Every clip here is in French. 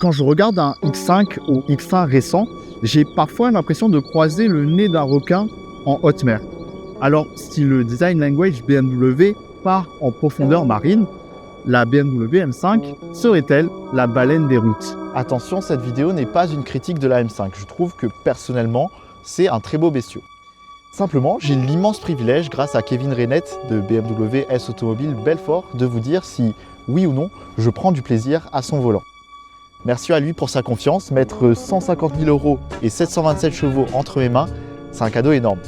Quand je regarde un X5 ou X1 récent, j'ai parfois l'impression de croiser le nez d'un requin en haute mer. Alors, si le design language BMW part en profondeur marine, la BMW M5 serait-elle la baleine des routes? Attention, cette vidéo n'est pas une critique de la M5. Je trouve que personnellement, c'est un très beau bestiau. Simplement, j'ai l'immense privilège, grâce à Kevin Reynette de BMW S Automobile Belfort, de vous dire si, oui ou non, je prends du plaisir à son volant. Merci à lui pour sa confiance. Mettre 150 000 € et 727 chevaux entre mes mains, c'est un cadeau énorme.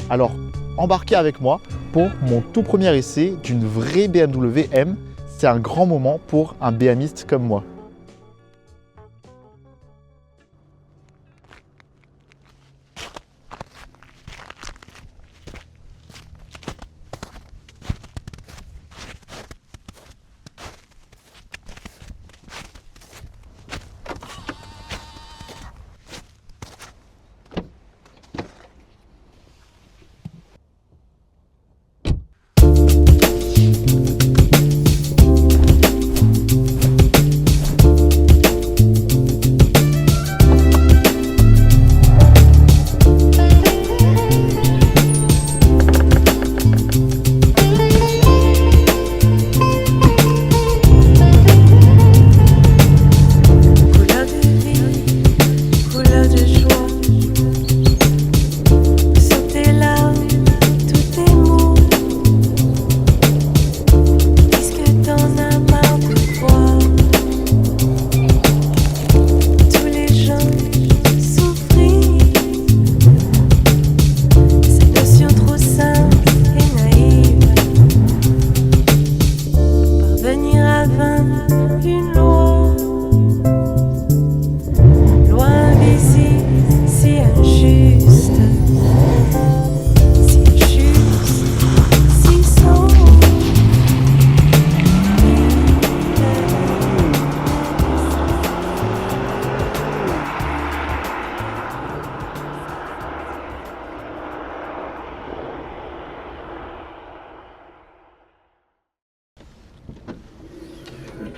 Alors, embarquez avec moi pour mon tout premier essai d'une vraie BMW M. C'est un grand moment pour un BMiste comme moi.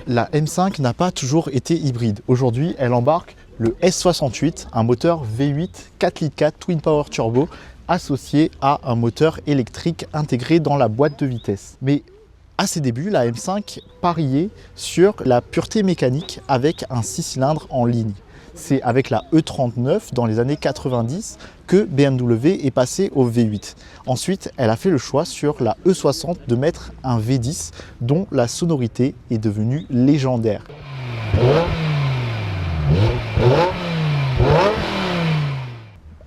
La M5 n'a pas toujours été hybride. Aujourd'hui, elle embarque le S68, un moteur V8 4,4 litres Twin Power Turbo associé à un moteur électrique intégré dans la boîte de vitesse. Mais à ses débuts, la M5 pariait sur la pureté mécanique avec un 6 cylindres en ligne. C'est avec la E39 dans les années 90 que BMW est passé au V8. Ensuite, elle a fait le choix sur la E60 de mettre un V10 dont la sonorité est devenue légendaire.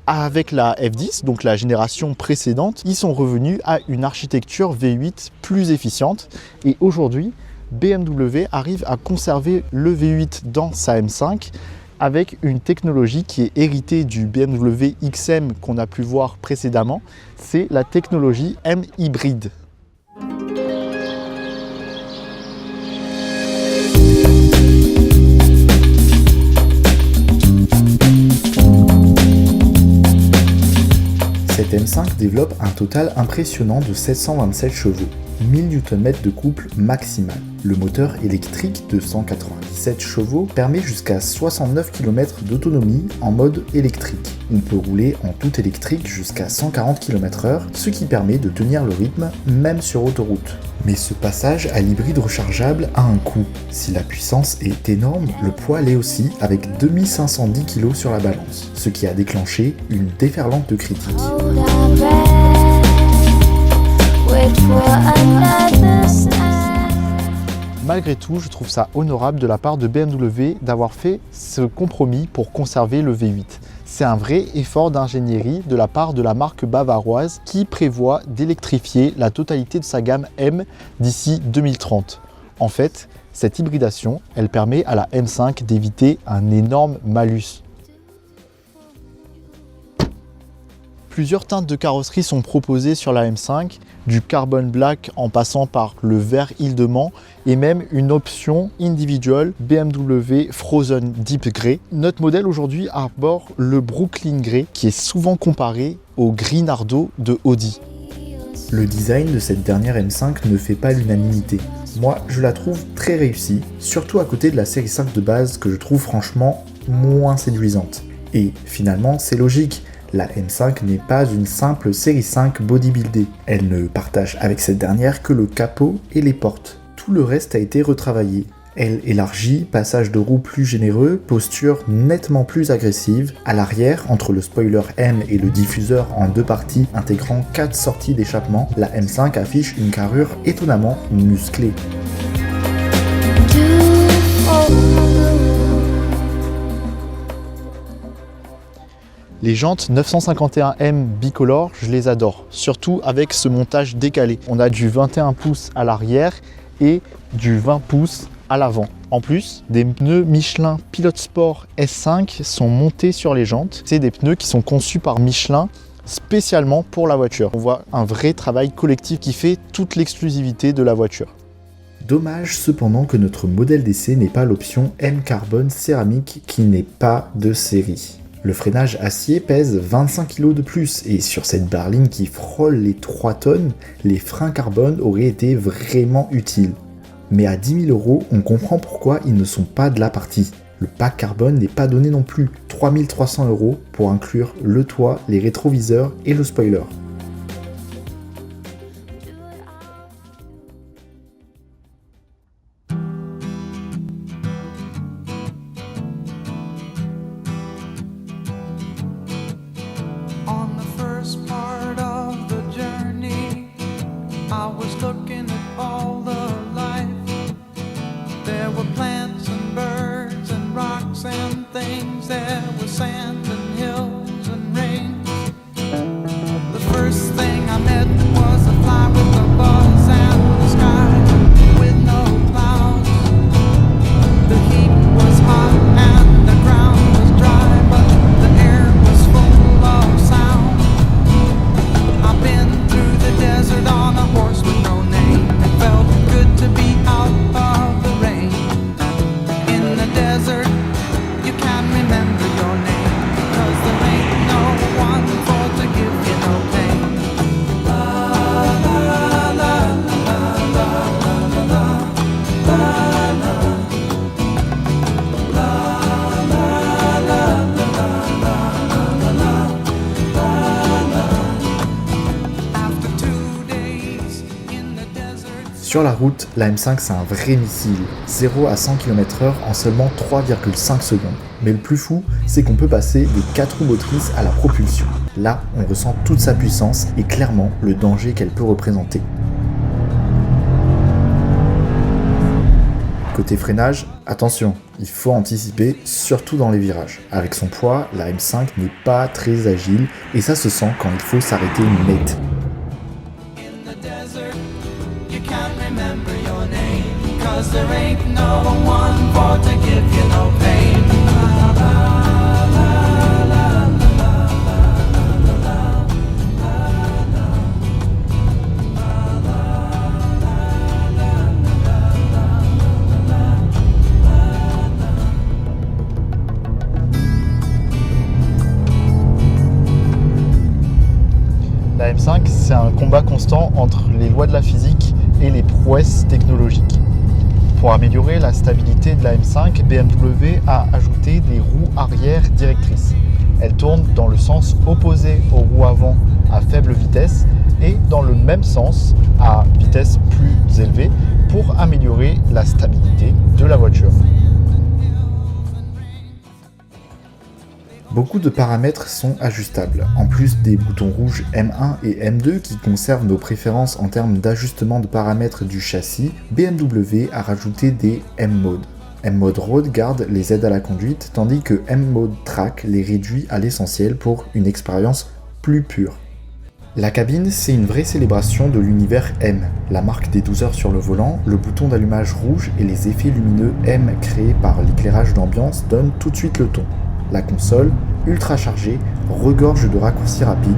Avec la F10, donc la génération précédente, ils sont revenus à une architecture V8 plus efficiente et aujourd'hui, BMW arrive à conserver le V8 dans sa M5 avec une technologie qui est héritée du BMW XM qu'on a pu voir précédemment, c'est la technologie M hybride. Cette M5 développe un total impressionnant de 727 chevaux, 1000 Nm de couple maximal. Le moteur électrique de 197 chevaux permet jusqu'à 69 km d'autonomie en mode électrique. On peut rouler en tout électrique jusqu'à 140 km/h, ce qui permet de tenir le rythme même sur autoroute. Mais ce passage à l'hybride rechargeable a un coût. Si la puissance est énorme, le poids l'est aussi, avec 2510 kg sur la balance, ce qui a déclenché une déferlante de critiques. Malgré tout, je trouve ça honorable de la part de BMW d'avoir fait ce compromis pour conserver le V8. C'est un vrai effort d'ingénierie de la part de la marque bavaroise qui prévoit d'électrifier la totalité de sa gamme M d'ici 2030. En fait, cette hybridation, elle permet à la M5 d'éviter un énorme malus. Plusieurs teintes de carrosserie sont proposées sur la M5, du carbon black en passant par le vert Île de Mans et même une option individuelle BMW Frozen Deep Grey. Notre modèle aujourd'hui arbore le Brooklyn Grey qui est souvent comparé au gris Nardo de Audi. Le design de cette dernière M5 ne fait pas l'unanimité. Moi, je la trouve très réussie, surtout à côté de la série 5 de base que je trouve franchement moins séduisante. Et finalement, c'est logique, la M5 n'est pas une simple série 5 bodybuildée. Elle ne partage avec cette dernière que le capot et les portes. Tout le reste a été retravaillé. Elle élargit, passage de roue plus généreux, posture nettement plus agressive. À l'arrière, entre le spoiler M et le diffuseur en deux parties intégrant 4 sorties d'échappement, la M5 affiche une carrure étonnamment musclée. Les jantes 951M bicolores, je les adore, surtout avec ce montage décalé. On a du 21 pouces à l'arrière et du 20 pouces à l'avant. En plus, des pneus Michelin Pilot Sport S5 sont montés sur les jantes. C'est des pneus qui sont conçus par Michelin spécialement pour la voiture. On voit un vrai travail collectif qui fait toute l'exclusivité de la voiture. Dommage cependant que notre modèle d'essai n'ait pas l'option M Carbone céramique qui n'est pas de série. Le freinage acier pèse 25 kg de plus et sur cette berline qui frôle les 3 tonnes, les freins carbone auraient été vraiment utiles. Mais à 10 000 €, on comprend pourquoi ils ne sont pas de la partie. Le pack carbone n'est pas donné non plus, 3 300 € pour inclure le toit, les rétroviseurs et le spoiler. Sur la route, la M5 c'est un vrai missile, 0 à 100 km/h en seulement 3,5 secondes. Mais le plus fou, c'est qu'on peut passer des 4 roues motrices à la propulsion. Là, on ressent toute sa puissance et clairement le danger qu'elle peut représenter. Côté freinage, attention, il faut anticiper, surtout dans les virages. Avec son poids, la M5 n'est pas très agile et ça se sent quand il faut s'arrêter net. La M5, c'est un combat constant entre les lois de la physique et les prouesses technologiques. Pour améliorer la stabilité de la M5, BMW a ajouté des roues arrière directrices. Elles tournent dans le sens opposé aux roues avant à faible vitesse et dans le même sens à vitesse plus élevée pour améliorer la stabilité de la voiture. Beaucoup de paramètres sont ajustables, en plus des boutons rouges M1 et M2 qui conservent nos préférences en termes d'ajustement de paramètres du châssis, BMW a rajouté des M-Mode. M-Mode Road garde les aides à la conduite, tandis que M-Mode Track les réduit à l'essentiel pour une expérience plus pure. La cabine, c'est une vraie célébration de l'univers M. La marque des 12 heures sur le volant, le bouton d'allumage rouge et les effets lumineux M créés par l'éclairage d'ambiance donnent tout de suite le ton. La console, ultra chargée, regorge de raccourcis rapides,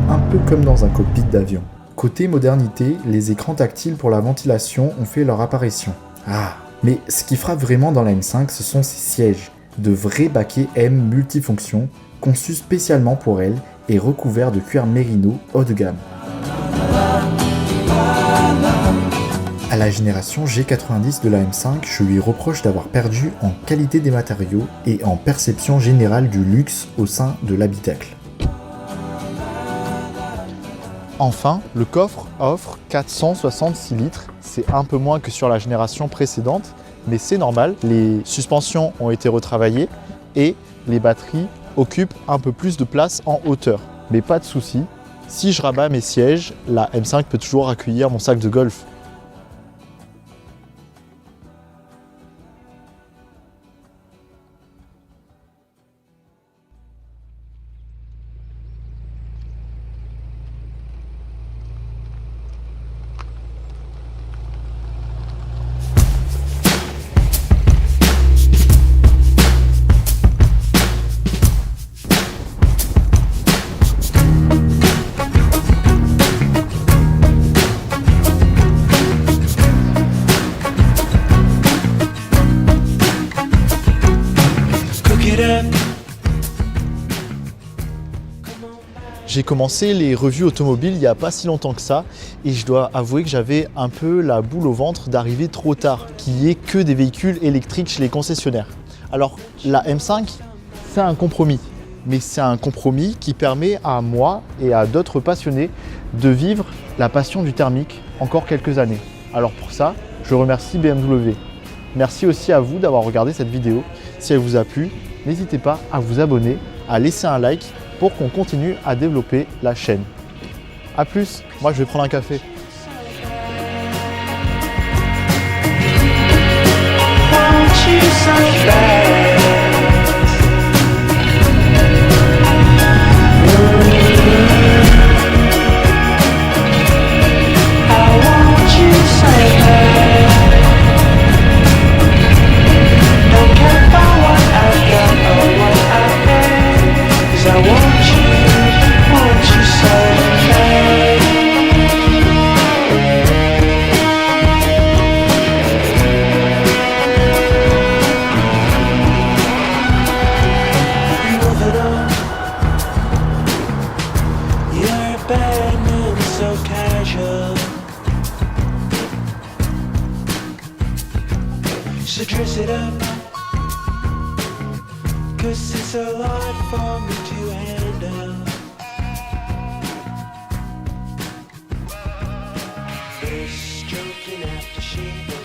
un peu comme dans un cockpit d'avion. Côté modernité, les écrans tactiles pour la ventilation ont fait leur apparition. Ah, mais ce qui frappe vraiment dans la M5, ce sont ses sièges. De vrais baquets M multifonctions, conçus spécialement pour elle et recouverts de cuir mérino haut de gamme. À la génération G90 de la M5, je lui reproche d'avoir perdu en qualité des matériaux et en perception générale du luxe au sein de l'habitacle. Enfin, le coffre offre 466 litres, c'est un peu moins que sur la génération précédente, mais c'est normal, les suspensions ont été retravaillées et les batteries occupent un peu plus de place en hauteur. Mais pas de souci, si je rabats mes sièges, la M5 peut toujours accueillir mon sac de golf. J'ai commencé les revues automobiles il n'y a pas si longtemps que ça et je dois avouer que j'avais un peu la boule au ventre d'arriver trop tard, qu'il n'y ait que des véhicules électriques chez les concessionnaires. Alors la M5, c'est un compromis, mais c'est un compromis qui permet à moi et à d'autres passionnés de vivre la passion du thermique encore quelques années. Alors pour ça, je remercie BMW. Merci aussi à vous d'avoir regardé cette vidéo. Si elle vous a plu, n'hésitez pas à vous abonner, à laisser un like pour qu'on continue à développer la chaîne. A plus, moi je vais prendre un café. So dress it up, 'cause it's a lot for me to handle. This stroking after she